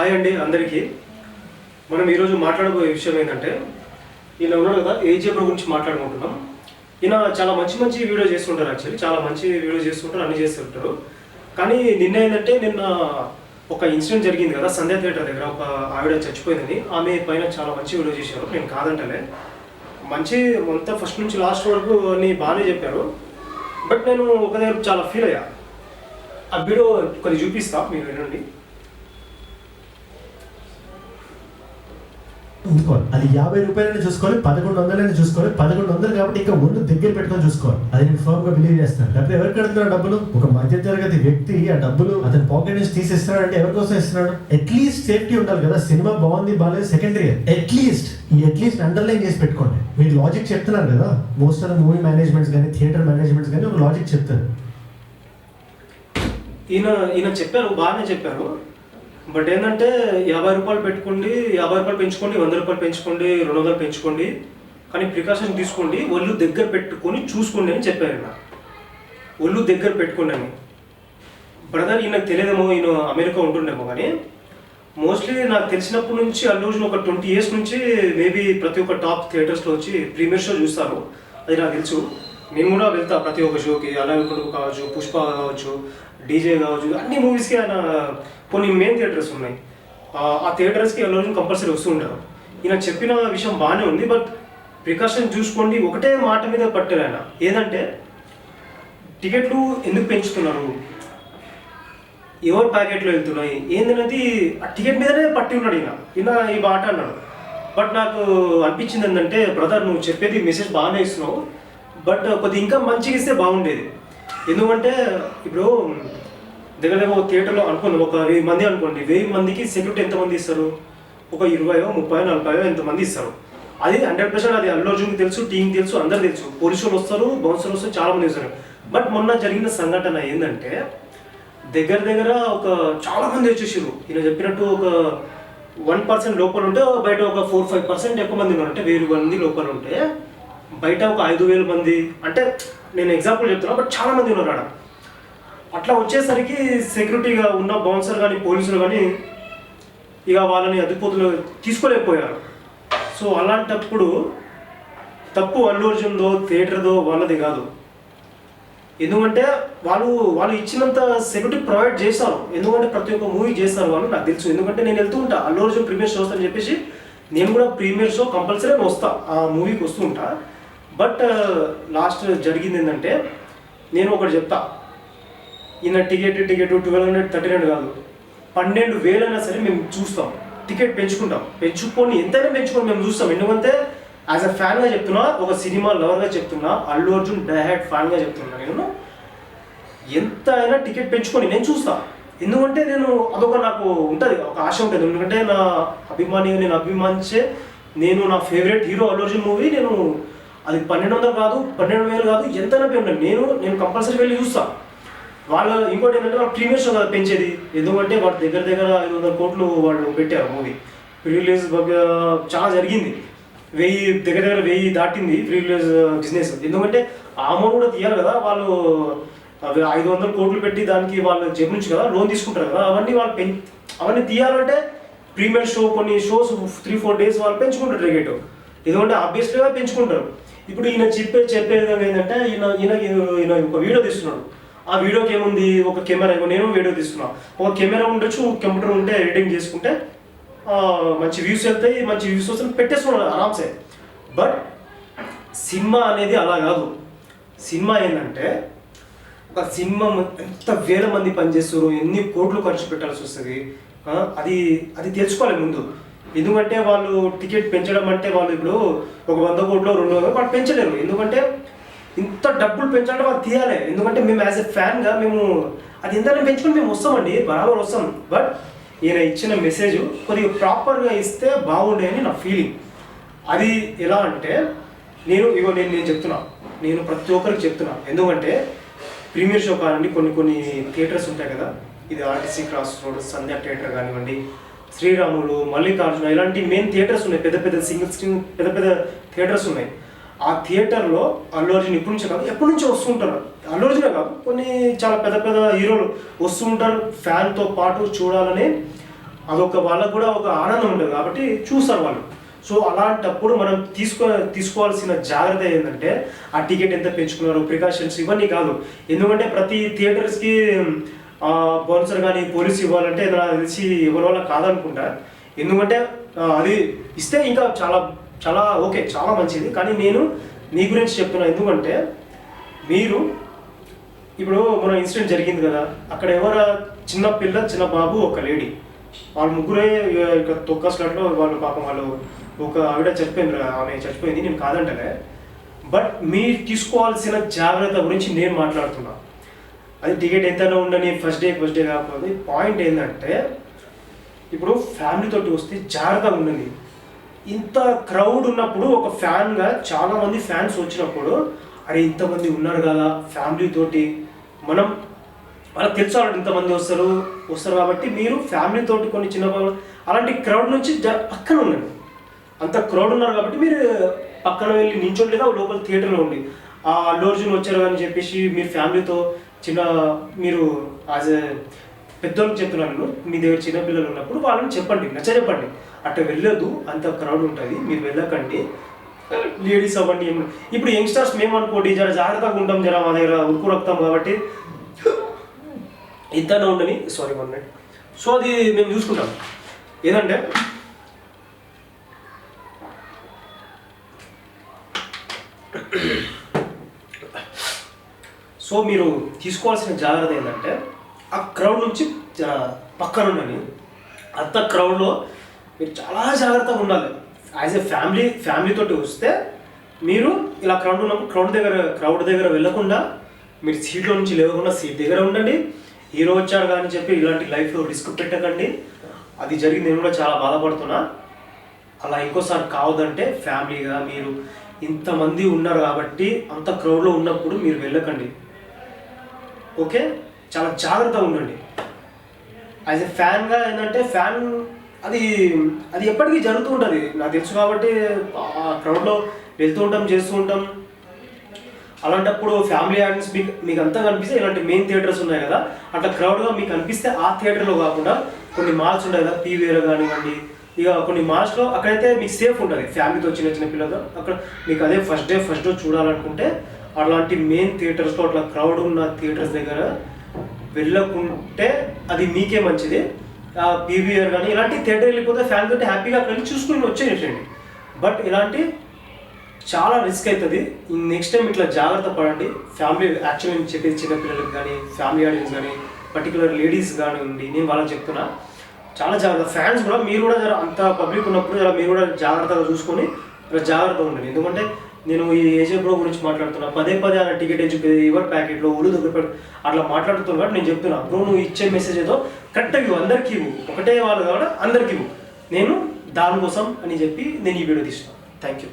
Hi అండి అందరికీ. మనం ఈరోజు మాట్లాడబోయే విషయం ఏంటంటే, ఈయన ఉన్నాడు కదా ఏజేబ్రో గురించి మాట్లాడుకుంటున్నాం. ఈయన చాలా మంచి వీడియో చేస్తుంటారు. యాక్చువల్లీ చాలా మంచి వీడియో చేస్తుంటారు, అన్ని చేస్తుంటారు. కానీ నిన్న ఏంటంటే, నిన్న ఒక ఇన్సిడెంట్ జరిగింది కదా సంధ్యా థియేటర్ దగ్గర. ఒక ఆవిడ చచ్చిపోయిందని, ఆమె పైన చాలా మంచి వీడియో చేశారు. నేను కాదంటలే, మంచి మొత్తం ఫస్ట్ నుంచి లాస్ట్ వరకు అన్ని బాగానే చెప్పారు. బట్ నేను ఒక దగ్గర చాలా ఫీల్ అయ్యా. ఆ వీడియో కొద్దిగా చూపిస్తా, మీరు వినండి. ఉంచుకోవాలి. అది 50 రూపాయలని చూసుకోవాలి, 1100 చూసుకోవాలి. 1100 కాబట్టి ఇంకా ఒళ్ళు దగ్గర పెట్టుకొని చూసుకోవాలి. అది నేను ఫర్మ్ గా బిలీవ్ చేస్తాను. డబ్బులు ఎవరు కడుతున్నాడు? డబ్బులు ఒక మధ్య తరగతి వ్యక్తి ఆ డబ్బులు అతని పాకెట్ నుంచి తీసేస్తున్నాడు అంటే ఎవరి కోసం ఇస్తున్నాడు? అట్లీస్ట్ సేఫ్టీ ఉండాలి కదా. సినిమా బాగుంది బాగాలేదు సెకండరీ. అట్లీస్ట్ అండర్లైన్ చేసి పెట్టుకోండి. మీరు లాజిక్ చెప్తున్నారు కదా, most of the movie managements కానీ థియేటర్ మేనేజ్మెంట్స్ కానీ ఒక లాజిక్ చెప్తారు. ఈయన చెప్పారు, బాగానే చెప్పారు. బట్ ఏంటంటే 50 రూపాయలు పెట్టుకోండి, 50 రూపాయలు పెంచుకోండి, 100 రూపాయలు పెంచుకోండి, 200 పెంచుకోండి, కానీ ప్రికాషన్ తీసుకోండి, ఒళ్ళు దగ్గర పెట్టుకొని చూసుకోండి అని చెప్పారు. ఈయన ఒళ్ళు దగ్గర పెట్టుకోండి అని. బ్రదర్ ఈయనకు తెలియదేమో, ఈయన అమెరికా ఉంటుండేమో, కానీ మోస్ట్లీ నాకు తెలిసినప్పటి నుంచి అల్లు అర్జున్ ఒక 20 ఇయర్స్ నుంచి మేబీ ప్రతి ఒక్క టాప్ థియేటర్స్లో వచ్చి ప్రీమియర్ షో చూస్తారు. అది నాకు తెలుసు. నేను కూడా వెళ్తా ప్రతి ఒక్క షోకి. అలాగే కావచ్చు, పుష్ప కావచ్చు, డీజే కావచ్చు, అన్ని మూవీస్కి ఆయన కొన్ని మెయిన్ థియేటర్స్ ఉన్నాయి. ఆ థియేటర్స్కి అల్లు అర్జున్ కంపల్సరీ వస్తూ ఉంటారు. ఈయన చెప్పిన విషయం బాగానే ఉంది. బట్ ప్రికాషన్ చూసుకోండి ఒకటే మాట మీద పట్టారు ఆయన. ఏదంటే టికెట్లు ఎందుకు పెంచుతున్నారు, ఎవరు ప్యాకెట్లో వెళ్తున్నాయి ఏందనేది ఆ టికెట్ మీదనే పట్టి ఉన్నాడు ఈయన ఈ మాట అన్నాడు. బట్ నాకు అనిపించింది ఏంటంటే, బ్రదర్ నువ్వు చెప్పేది మెసేజ్ బాగానే ఇస్తున్నావు, బట్ కొద్దిగా ఇంకా మంచిగా ఇస్తే బాగుండేది. ఎందుకంటే ఇప్పుడు దగ్గర ఒక థియేటర్లో అనుకోండి, ఒక 1000 మంది అనుకోండి, 1000 మందికి సెక్యూరిటీ ఎంతమంది ఇస్తారు? ఒక 20, 30, 40 ఎంతమంది ఇస్తారు? అది 100% అది అల్లు అర్జున్కి తెలుసు, టీంకి తెలుసు, అందరు తెలుసు. పోలీసులు వస్తారు, బౌన్సర్లు వస్తారు, చాలా మంది వస్తారు. బట్ మొన్న జరిగిన సంఘటన ఏంటంటే, దగ్గర ఒక చాలా మంది వచ్చేసారు. ఈయన చెప్పినట్టు ఒక 1% లోపల ఉంటే బయట ఒక 4-5% ఎక్కువ మంది ఉన్నారు. అంటే 1000 మంది లోపల ఉంటే బయట ఒక 5000 మంది, అంటే నేను ఎగ్జాంపుల్ చెప్తున్నా, బట్ చాలా మంది ఉన్నారు అక్కడ. అట్లా వచ్చేసరికి సెక్యూరిటీగా ఉన్న బౌన్సర్ కానీ పోలీసులు కానీ ఇక వాళ్ళని అదుపులో తీసుకోలేకపోయారు. సో అలాంటప్పుడు తప్పు అల్లు అర్జున్దో థియేటర్దో వాళ్ళది కాదు. ఎందుకంటే వాళ్ళు ఇచ్చినంత సెక్యూరిటీ ప్రొవైడ్ చేస్తారు. ఎందుకంటే ప్రతి ఒక్క మూవీ చేస్తారు వాళ్ళు, నాకు తెలుసు. ఎందుకంటే నేను వెళ్తూ ఉంటా అల్లు అర్జున్ ప్రీమియర్ షో వస్తానని చెప్పేసి, నేను కూడా ప్రీమియర్ షో కంపల్సరీ వస్తా, ఆ మూవీకి వస్తూ ఉంటా. బట్ లాస్ట్ జరిగింది ఏంటంటే, నేను ఒకటి చెప్తా, ఈయన టికెట్ 1200, 1300 కాదు, 12,000 అయినా సరే మేము చూస్తాం. టికెట్ పెంచుకొని ఎంతైనా పెంచుకొని మేము చూస్తాం. ఎందుకంటే యాజ్ అ ఫ్యాన్గా చెప్తున్నా, ఒక సినిమా లవర్గా చెప్తున్నా, అల్లు అర్జున్ డైహార్డ్ ఫ్యాన్గా చెప్తున్నా, నేను ఎంత అయినా టికెట్ పెంచుకొని నేను చూస్తా. ఎందుకంటే అదొక నాకు ఉంటుంది, ఒక ఆశ ఉంటుంది. ఎందుకంటే నా నేను అభిమానించే, నేను నా favourite hero Allu Arjun movie, నేను అది 1200 కాదు, 12,000 కాదు, ఎంతైనా పెంచాను నేను కంపల్సరీ వెళ్ళి చూస్తా. వాళ్ళు ఇంకోటి ఏంటంటే వాళ్ళు ప్రీమియర్ షో పెంచేది. ఎందుకంటే వాటి దగ్గర 500 కోట్లు వాళ్ళు పెట్టారు మూవీ. ప్రీ రిలీజ్ చాలా జరిగింది, 1000 దాటింది ప్రీ రిలీజ్ బిజినెస్. ఎందుకంటే ఆ అమౌంట్ కూడా తీయాలి కదా వాళ్ళు. 500 కోట్లు పెట్టి దానికి వాళ్ళ జేబు నుంచి కదా లోన్ తీసుకుంటారు కదా, అవన్నీ తీయాలంటే ప్రీమియర్ షో కొన్ని షోస్ 3-4 డేస్ వాళ్ళు పెంచుకుంటారు టికెట్. ఎందుకంటే ఆబ్వియస్లీగా పెంచుకుంటారు. ఇప్పుడు ఈయన చెప్పే విధంగా ఏంటంటే, ఈయన ఒక వీడియో తీస్తున్నాడు. ఆ వీడియోకి ఏముంది, ఒక కెమెరా, నేను వీడియో తీస్తున్నా, ఒక కెమెరా ఉండొచ్చు, కంప్యూటర్ ఉంటే ఎడిటింగ్ చేసుకుంటే మంచి వ్యూస్ వెళ్తాయి, మంచి వ్యూస్ వస్తాయి, పెట్టేస్తున్నాడు ఆరామ్సే. బట్ సినిమా అనేది అలా కాదు. సినిమా ఏంటంటే, ఒక సినిమా ఎంత వేల మంది పనిచేస్తారు, ఎన్ని కోట్లు ఖర్చు పెట్టాల్సి వస్తుంది, అది తెలుసుకోవాలి ముందు. ఎందుకంటే వాళ్ళు టికెట్ పెంచడం అంటే, వాళ్ళు ఇప్పుడు ఒక 100 కోట్లు 200 వాళ్ళు పెంచలేరు. ఎందుకంటే ఇంత డబ్బులు పెంచాలంటే వాళ్ళు తీయాలి. ఎందుకంటే మేము యాజ్ ఎ ఫ్యాన్గా మేము అది ఎంతైనా పెంచుకొని మేము వస్తామండి, బరాబర్ వస్తాం. బట్ ఈయన ఇచ్చిన మెసేజ్ కొద్దిగా ప్రాపర్గా ఇస్తే బాగుండే అని నా ఫీలింగ్. అది ఎలా అంటే, నేను చెప్తున్నా, నేను ప్రతి ఒక్కరికి చెప్తున్నా. ఎందుకంటే ప్రీమియర్ షో కానివ్వండి, కొన్ని థియేటర్స్ ఉంటాయి కదా, ఇది ఆర్టీసీ క్రాస్ రోడ్, సంధ్యా థియేటర్ కానివ్వండి, శ్రీరాములు, మల్లికార్జున, ఇలాంటి మెయిన్ థియేటర్స్ ఉన్నాయి. పెద్ద సింగిల్ స్క్రీన్ పెద్ద థియేటర్స్ ఉన్నాయి. ఆ థియేటర్లో అల్లు అర్జున్ ఎప్పటి నుంచో కాదు, ఎప్పటి నుంచో వస్తుంటారు. అల్లు అర్జునే కాదు, కొన్ని చాలా పెద్ద హీరోలు వస్తూ ఉంటారు ఫ్యాన్తో పాటు చూడాలని. అదొక వాళ్ళకు కూడా ఒక ఆనందం ఉంటుంది కాబట్టి చూస్తారు వాళ్ళు. సో అలాంటప్పుడు మనం తీసుకోవాల్సిన జాగ్రత్త ఏంటంటే ఆ టికెట్ ఎంత పెంచుకున్నారు, ప్రికాషన్స్ ఇవన్నీ కాదు. ఎందుకంటే ప్రతి థియేటర్స్కి బౌన్సర్ కానీ పోలీస్ ఇవ్వాలంటే నాకు తెలిసి ఎవరి వల్ల కాదనుకుంటా. ఎందుకంటే అది ఇస్తే ఇంకా చాలా చాలా ఓకే, చాలా మంచిది. కానీ నేను మీ గురించి చెప్తున్నా. ఎందుకంటే మీరు ఇప్పుడు మన ఇన్సిడెంట్ జరిగింది కదా, అక్కడ ఎవరు చిన్న పిల్ల, చిన్న బాబు, ఒక లేడీ, వాళ్ళు ముగ్గురే ఇక తొక్క స్లాట్లో వాళ్ళు పాపం వాళ్ళు ఒక ఆవిడ చచ్చిపోయింది, ఆమె చచ్చిపోయింది, నేను కాదంటలే. బట్ మీరు తీసుకోవాల్సిన జాగ్రత్త గురించి నేను మాట్లాడుతున్నా. అది టికెట్ ఎంతైనా ఉండని ఫస్ట్ డే కాకపోతే పాయింట్ ఏంటంటే ఇప్పుడు ఫ్యామిలీతోటి వస్తే జాగ్రత్తగా ఉండని. ఇంత క్రౌడ్ ఉన్నప్పుడు ఒక ఫ్యాన్గా చాలామంది ఫ్యాన్స్ వచ్చినప్పుడు అరే ఇంతమంది ఉన్నారు కదా ఫ్యామిలీతోటి, మనం వాళ్ళకి తెలుసు ఇంతమంది వస్తారు కాబట్టి మీరు ఫ్యామిలీతోటి కొన్ని చిన్న అలాంటి క్రౌడ్ నుంచి పక్కన ఉండండి. అంత క్రౌడ్ ఉన్నారు కాబట్టి మీరు పక్కన వెళ్ళి నించోండి, లేదా లోపల థియేటర్లో ఉండి అల్లు అర్జున్ వచ్చారు అని చెప్పేసి మీరు ఫ్యామిలీతో మీరు యాజ్ ఎ పెద్దోళ్ళకి చెప్తున్నాను, మీ దగ్గర చిన్నపిల్లలు ఉన్నప్పుడు వాళ్ళని చెప్పండి, చెప్పండి అట్లా వెళ్ళొద్దు, అంత క్రౌడ్ ఉంటుంది, మీరు వెళ్ళకండి, లేడీస్ అవ్వండి. ఇప్పుడు యంగ్స్టర్స్ మేము అనుకోండి జర జాగ్రత్తగా ఉంటాం, జర మా దగ్గర ఉరుకు రక్తాం కాబట్టి ఇంతనే ఉండని, సారీ 1 minute. సో అది మేము చూసుకుంటాం. ఏదంటే సో మీరు తీసుకోవాల్సిన జాగ్రత్త ఏంటంటే ఆ క్రౌడ్ నుంచి పక్కన ఉండండి. అంత క్రౌడ్లో మీరు చాలా జాగ్రత్తగా ఉండాలి. యాజ్ ఎ ఫ్యామిలీతోటి వస్తే మీరు ఇలా క్రౌడ్ దగ్గర వెళ్ళకుండా మీరు సీట్లో నుంచి లేవకుండా సీట్ దగ్గర ఉండండి. హీరో వచ్చారు కానీ చెప్పి ఇలాంటి లైఫ్లో రిస్క్ పెట్టకండి. అది జరిగింది, నేను కూడా చాలా బాధపడుతున్నా. అలా ఇంకోసారి కావద్దంటే ఫ్యామిలీగా మీరు ఇంతమంది ఉన్నారు కాబట్టి అంత క్రౌడ్లో ఉన్నప్పుడు మీరు వెళ్ళకండి. ఓకే, చాలా జాగ్రత్తగా ఉండండి. యాజ్ ఎ ఫ్యాన్గా ఏంటంటే అది ఎప్పటికీ జరుగుతూ ఉంటుంది నాకు తెలుసు కాబట్టి ఆ క్రౌడ్లో వెళ్తూ ఉంటాం, చేస్తూ ఉంటాం. అలాంటప్పుడు ఫ్యామిలీ ఆడియన్స్ మీకు అంతా కనిపిస్తే ఇలాంటి మెయిన్ థియేటర్స్ ఉన్నాయి కదా, అట్లా క్రౌడ్గా మీకు కనిపిస్తే ఆ థియేటర్లో కాకుండా కొన్ని మాల్స్ ఉంటాయి కదా, పీవీఆర్ కానివ్వండి, ఇక కొన్ని మాల్స్లో అక్కడైతే మీకు సేఫ్ ఉంటుంది. ఫ్యామిలీతో చిన్న పిల్లలతో అక్కడ మీకు అదే ఫస్ట్ డే చూడాలనుకుంటే అలాంటి మెయిన్ థియేటర్స్లో అట్లా క్రౌడ్ ఉన్న థియేటర్స్ దగ్గర వెళ్ళకుంటే అది మీకే మంచిది. పీవీఆర్ కానీ ఇలాంటి థియేటర్ వెళ్ళిపోతే ఫ్యామిలీతో హ్యాపీగా అక్కడ వెళ్ళి చూసుకుని వచ్చేయండి. బట్ ఇలాంటి చాలా రిస్క్ అవుతుంది. నెక్స్ట్ టైం ఇట్లా జాగ్రత్త పడండి. ఫ్యామిలీ యాక్చువల్లీ నేను చెప్పేది చిన్నపిల్లలకు కానీ ఫ్యామిలీ ఆడియన్స్ కానీ పర్టికులర్ లేడీస్ కానీ ఉంది, నేను వాళ్ళకి చెప్తున్నా చాలా జాగ్రత్త. ఫ్యాన్స్ కూడా మీరు కూడా అంత పబ్లిక్ ఉన్నప్పుడు మీరు కూడా జాగ్రత్తగా చూసుకొని జాగ్రత్తగా ఉండండి. ఎందుకంటే నేను ఈ ఏజే బ్రో గురించి మాట్లాడుతున్నా, పదే ఆ టికెట్ ఎవరి ప్యాకెట్లో ఒళ్ళు దగ్గర అట్లా మాట్లాడుతున్నా కాబట్టి నేను చెప్తున్నా బ్రో నువ్వు ఇచ్చే మెసేజ్ ఏదో కరెక్ట్గా ఇవ్వు, అందరికీ ఇవ్వు, ఒకటే వాళ్ళు కాబట్టి అందరికీ ఇవ్వు, నేను దానికోసం అని చెప్పి నేను ఈ వీడియో తీస్తాను. Thank you.